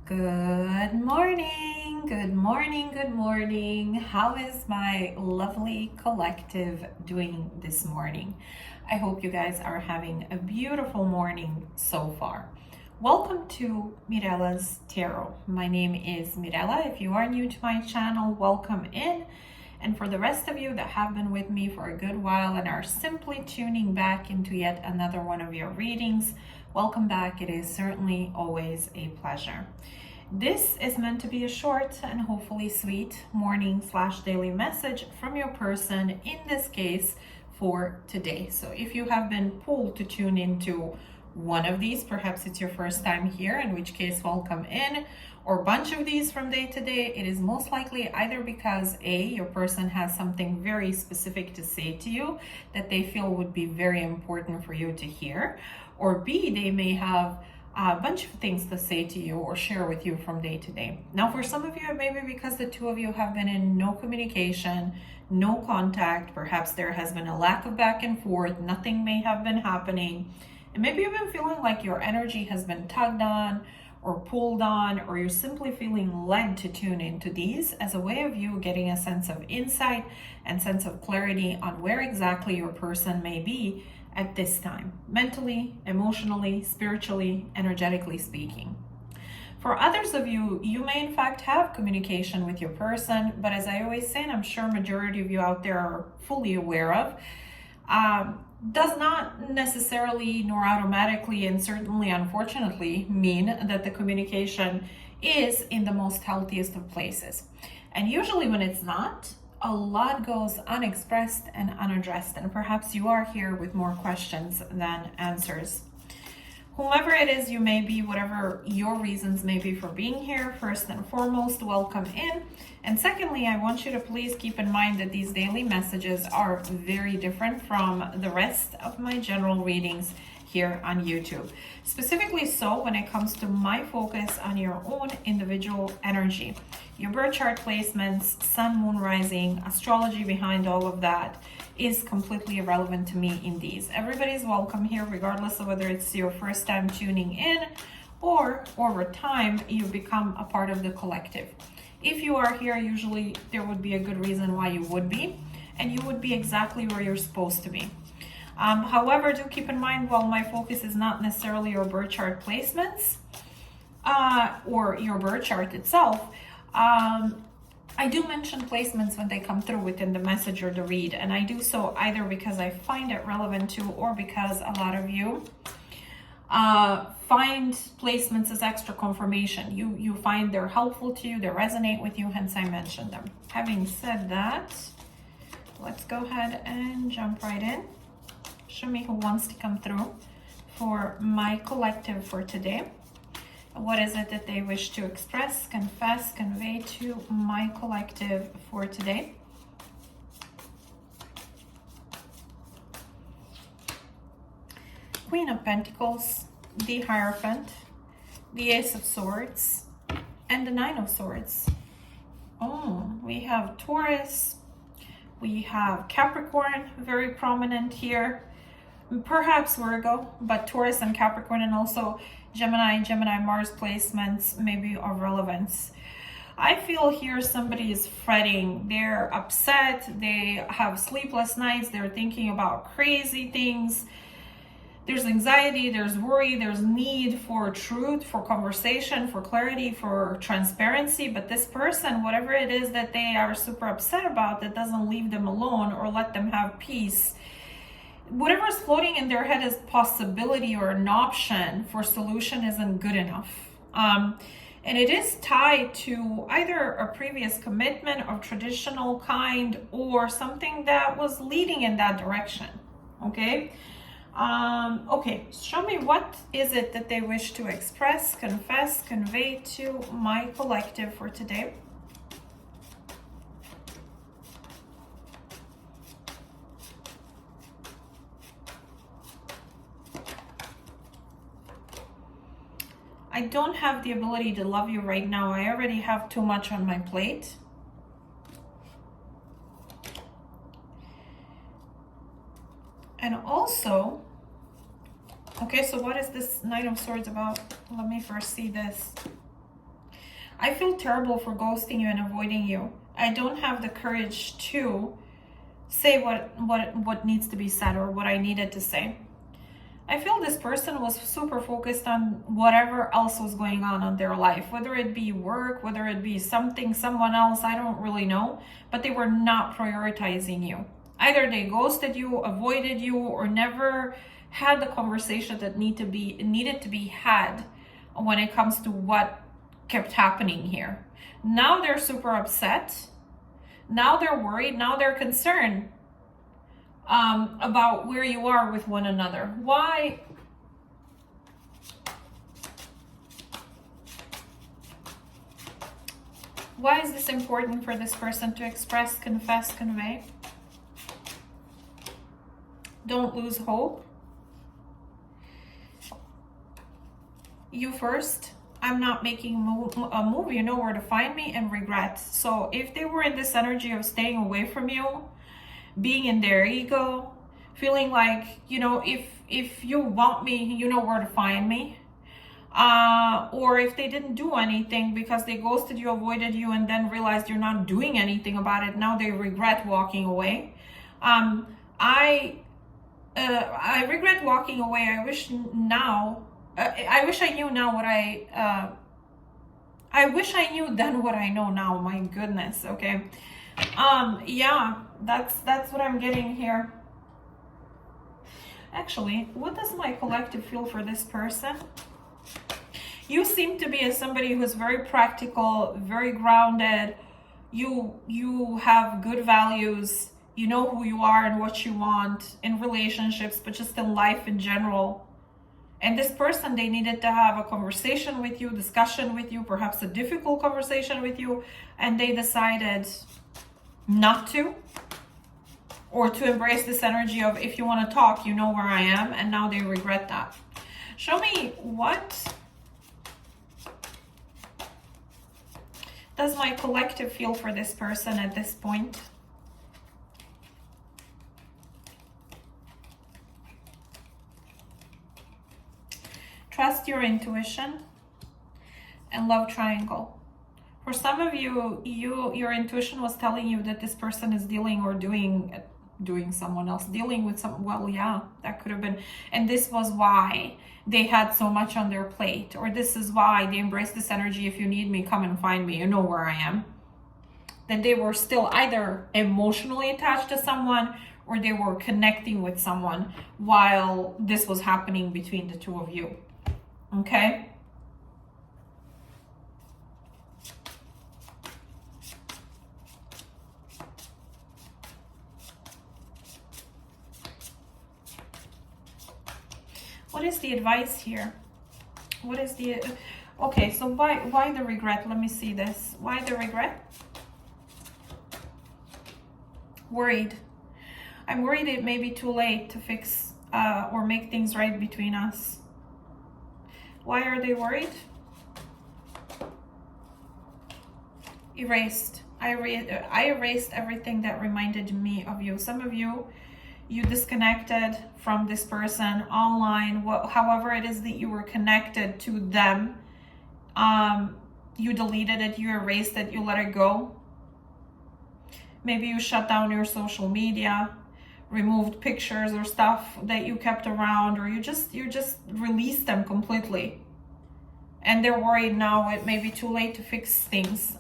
Good morning, good morning, good morning. How is my lovely collective doing this morning? I hope you guys are having a beautiful morning so far. Welcome to Mirella's Tarot. My name is Mirella. If you are new to my channel, welcome in. And for the rest of you that have been with me for a good while and are simply tuning back into yet another one of your readings, welcome back. It is certainly always a pleasure. This is meant to be a short and hopefully sweet morning/daily message from your person, in this case for today. So if you have been pulled to tune into one of these, perhaps it's your first time here, in which case welcome in, or a bunch of these from day to day, it is most likely either because A, your person has something very specific to say to you that they feel would be very important for you to hear, or B, they may have a bunch of things to say to you or share with you from day to day. Now, for some of you, it may be because the two of you have been in no communication, no contact. Perhaps there has been a lack of back and forth. Nothing may have been happening. And maybe you've been feeling like your energy has been tugged on or pulled on, or you're simply feeling led to tune into these as a way of you getting a sense of insight and sense of clarity on where exactly your person may be at this time, mentally, emotionally, spiritually, energetically speaking. For others of you, you may in fact have communication with your person, but as I always say, and I'm sure majority of you out there are fully aware of, does not necessarily nor automatically and certainly unfortunately mean that the communication is in the most healthiest of places. And usually when it's not, a lot goes unexpressed and unaddressed, and perhaps you are here with more questions than answers. Whomever it is you may be, whatever your reasons may be for being here, first and foremost, welcome in. And secondly, I want you to please keep in mind that these daily messages are very different from the rest of my general readings here on YouTube. Specifically so when it comes to my focus on your own individual energy. Your birth chart placements, sun, moon, rising, astrology behind all of that is completely irrelevant to me in these. Everybody's welcome here, regardless of whether it's your first time tuning in or over time you become a part of the collective. If you are here, usually there would be a good reason why you would be, and you would be exactly where you're supposed to be. However, do keep in mind, while my focus is not necessarily your birth chart placements or your birth chart itself, I do mention placements when they come through within the message or the read, and I do so either because I find it relevant to, or because a lot of you find placements as extra confirmation. You find they're helpful to you, they resonate with you, hence I mentioned them. Having said that, let's go ahead and jump right in. Show me who wants to come through for my collective for today. What is it that they wish to express, confess, convey to my collective for today? Queen of Pentacles, the Hierophant, the Ace of Swords, and the Nine of Swords. Oh, we have Taurus, we have Capricorn, very prominent here. Perhaps Virgo, but Taurus and Capricorn, and also Gemini, Mars placements may be of relevance. I feel here somebody is fretting, they're upset, they have sleepless nights, they're thinking about crazy things. There's anxiety, there's worry, there's need for truth, for conversation, for clarity, for transparency. But this person, whatever it is that they are super upset about, that doesn't leave them alone or let them have peace, whatever is floating in their head as possibility or an option for solution isn't good enough. And it is tied to either a previous commitment of traditional kind or something that was leading in that direction. Okay. Okay, show me what is it that they wish to express, confess, convey to my collective for today. I don't have the ability to love you right now. I already have too much on my plate. And also, okay, so what is this Knight of Swords about? Let me first see this. I feel terrible for ghosting you and avoiding you. I don't have the courage to say what needs to be said or what I needed to say. I feel this person was super focused on whatever else was going on in their life, whether it be work, whether it be something, someone else, I don't really know, but they were not prioritizing you. Either they ghosted you, avoided you, or never had the conversation that needed to be had when it comes to what kept happening here. Now they're super upset. Now they're worried. Now they're concerned about where you are with one another. Why? Why is this important for this person to express, confess, convey? Don't lose hope. You first. I'm not making a move. You know where to find me, and regret. So if they were in this energy of staying away from you, being in their ego, feeling like, you know, if you want me, you know where to find me. Or if they didn't do anything because they ghosted you, avoided you, and then realized you're not doing anything about it, now they regret walking away. I regret walking away. I wish now, I wish I knew now what I wish I knew then what I know now. My goodness. Okay. Yeah, that's what I'm getting here. Actually, what does my collective feel for this person? You seem to be somebody who's very practical, very grounded. You have good values. You know who you are and what you want in relationships, but just in life in general. And this person, they needed to have a conversation with you, discussion with you, perhaps a difficult conversation with you, and they decided not to, or to embrace this energy of, if you want to talk, you know where I am, and now they regret that. Show me, what does my collective feel for this person at this point? Trust your intuition and love triangle. For some of you, your intuition was telling you that this person is dealing or doing someone else, dealing with some, well, yeah, that could have been. And this was why they had so much on their plate, or this is why they embraced this energy. If you need me, come and find me. You know where I am. That they were still either emotionally attached to someone, or they were connecting with someone while this was happening between the two of you. Okay? What is the advice here? What is the... Okay, so why the regret? Let me see this. Why the regret? Worried. I'm worried it may be too late to fix or make things right between us. Why are they worried? Erased. I erased everything that reminded me of you. Some of you, you disconnected from this person online, however it is that you were connected to them. You deleted it, you erased it, you let it go. Maybe you shut down your social media, removed pictures or stuff that you kept around, or you just released them completely. And they're worried now it may be too late to fix things.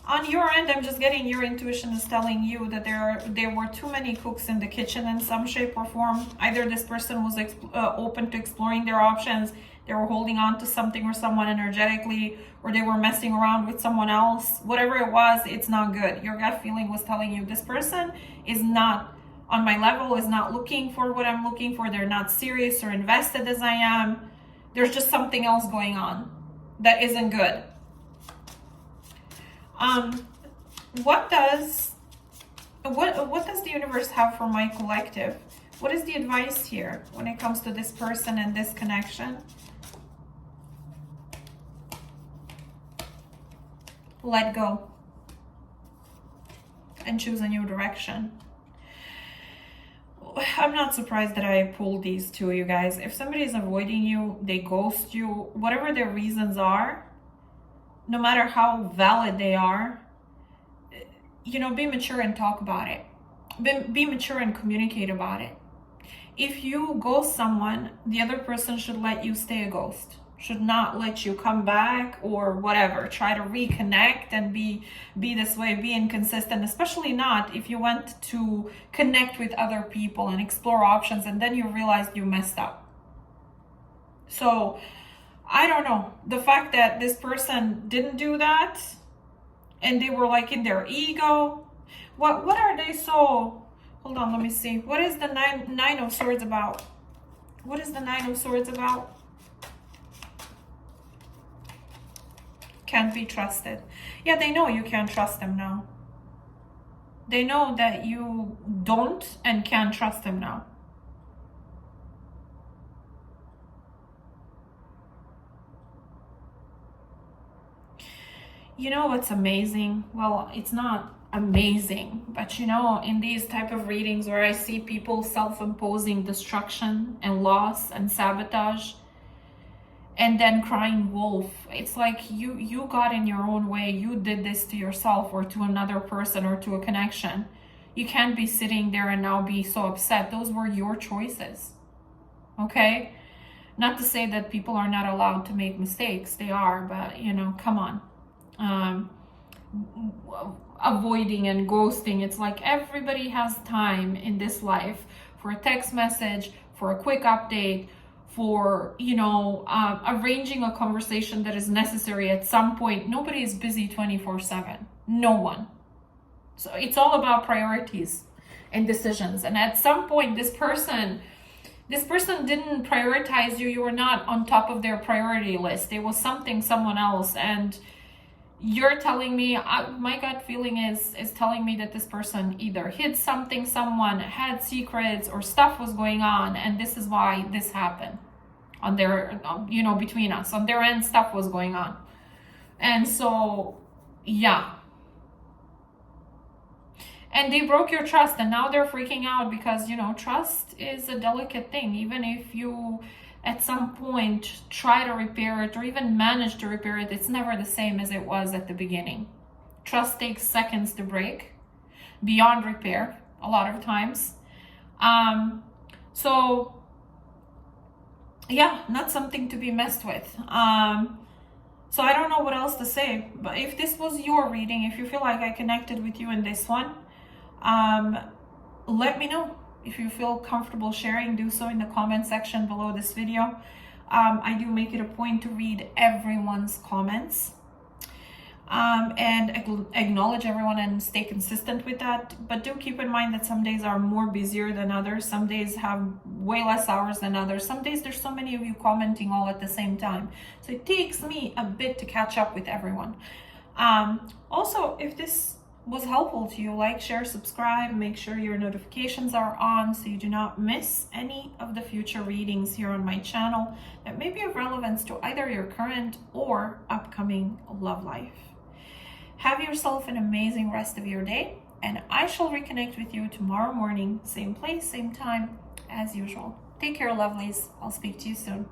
On your end, I'm just getting your intuition is telling you that there were too many cooks in the kitchen in some shape or form. Either this person was open to exploring their options, they were holding on to something or someone energetically, or they were messing around with someone else. Whatever it was, it's not good. Your gut feeling was telling you this person is not on my level, is not looking for what I'm looking for. They're not serious or invested as I am. There's just something else going on that isn't good. What does the universe have for my collective? What is the advice here when it comes to this person and this connection? Let go and choose a new direction. I'm not surprised that I pulled these two, you guys. If somebody is avoiding you, they ghost you, whatever their reasons are, no matter how valid they are, you know, be mature and talk about it. Be mature and communicate about it. If you ghost someone, the other person should let you stay a ghost. Should not let you come back or whatever. Try to reconnect and be this way, be inconsistent, especially not if you want to connect with other people and explore options and then you realize you messed up. So I don't know. The fact that this person didn't do that and they were like in their ego. What are they so... Hold on, let me see. What is the nine of swords about? What is the Nine of Swords about? Can't be trusted. Yeah, they know you can't trust them now. They know that you don't and can't trust them now. You know what's amazing? Well, it's not amazing, but you know, in these type of readings where I see people self-imposing destruction and loss and sabotage and then crying wolf, it's like you got in your own way. You did this to yourself or to another person or to a connection. You can't be sitting there and now be so upset. Those were your choices. Okay? Not to say that people are not allowed to make mistakes. They are, but you know, come on. Avoiding and ghosting, it's like everybody has time in this life for a text message, for a quick update, for, you know, arranging a conversation that is necessary at some point. Nobody is busy 24/7. No one. So it's all about priorities and decisions. And at some point, this person didn't prioritize you. You were not on top of their priority list. It was someone else. And you're telling me, my gut feeling is telling me that this person either hid something, someone had secrets or stuff was going on, and this is why this happened on their, you know, between us. On their end, stuff was going on. And so, yeah. And they broke your trust, and now they're freaking out because, you know, trust is a delicate thing. Even if you at some point try to repair it or even manage to repair it, it's never the same as it was at the beginning. Trust takes seconds to break, beyond repair a lot of times. So yeah, not something to be messed with. So I don't know what else to say, but if this was your reading, if you feel like I connected with you in this one, let me know. If you feel comfortable sharing, do so in the comment section below this video. I do make it a point to read everyone's comments and acknowledge everyone and stay consistent with that. But do keep in mind that some days are more busier than others. Some days have way less hours than others. Some days there's so many of you commenting all at the same time. So it takes me a bit to catch up with everyone. Also, if this was helpful to you, like, share, subscribe, make sure your notifications are on so you do not miss any of the future readings here on my channel that may be of relevance to either your current or upcoming love life. Have yourself an amazing rest of your day, and I shall reconnect with you tomorrow morning, same place, same time as usual. Take care, lovelies. I'll speak to you soon.